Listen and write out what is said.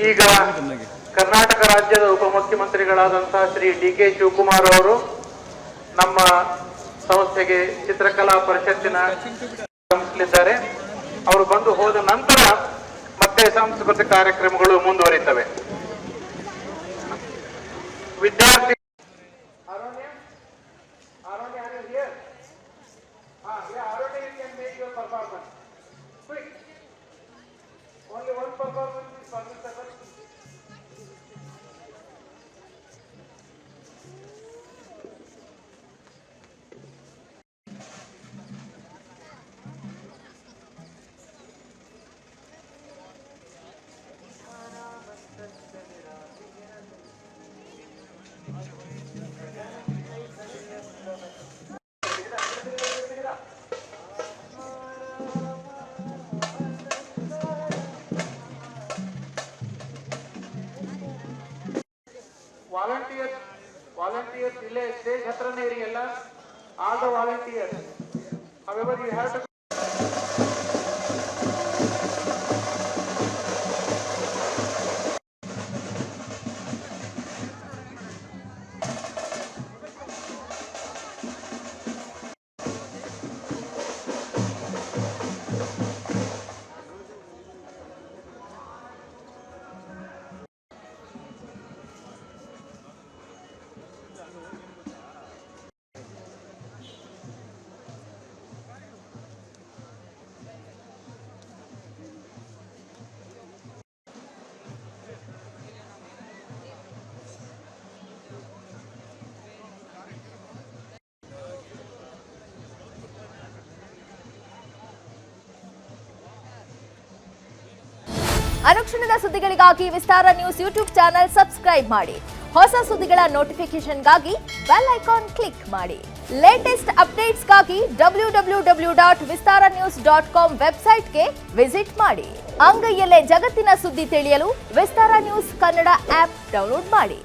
ಈಗ ಕರ್ನಾಟಕ ರಾಜ್ಯದ ಉಪಮುಖ್ಯಮಂತ್ರಿಗಳಾದಂತಹ ಶ್ರೀ ಡಿ.ಕೆ. ಶಿವಕುಮಾರ್ ಅವರು ನಮ್ಮ ಸಂಸ್ಥೆಗೆ ಚಿತ್ರಕಲಾ ಪರಿಷತ್ತಿನ ಆಗಮಿಸಲಿದ್ದಾರೆ. ಅವರು ಬಂದು ಹೋದ ನಂತರ ಮತ್ತೆ ಸಾಂಸ್ಕೃತಿಕ ಕಾರ್ಯಕ್ರಮಗಳು ಮುಂದುವರಿತವೆ. ವಿದ್ಯಾರ್ಥಿ only one performance is permissible. Volunteers delay stage hatrane iriyalla. All the volunteers. However, you have to. ಅನುಕ್ಷಣದ ಸುದ್ದಿಗಳಿಗಾಗಿ ವಿಸ್ತಾರ ನ್ಯೂಸ್ ಯೂಟ್ಯೂಬ್ ಚಾನೆಲ್ ಸಬ್ಸ್ಕ್ರೈಬ್ ಮಾಡಿ. ಹೊಸ ಸುದ್ದಿಗಳ ನೋಟಿಫಿಕೇಶನ್ಗಾಗಿ ಬೆಲ್ ಐಕಾನ್ ಕ್ಲಿಕ್ ಮಾಡಿ. ಲೇಟೆಸ್ಟ್ ಅಪ್ಡೇಟ್ಸ್ಗಾಗಿ www.vistaranews.com ವೆಬ್ಸೈಟ್ಗೆ ವಿಸಿಟ್ ಮಾಡಿ. ಅಂಗೈಯಲ್ಲೇ ಜಗತ್ತಿನ ಸುದ್ದಿ ತಿಳಿಯಲು ವಿಸ್ತಾರ ನ್ಯೂಸ್ ಕನ್ನಡ ಆಪ್ ಡೌನ್ಲೋಡ್ ಮಾಡಿ.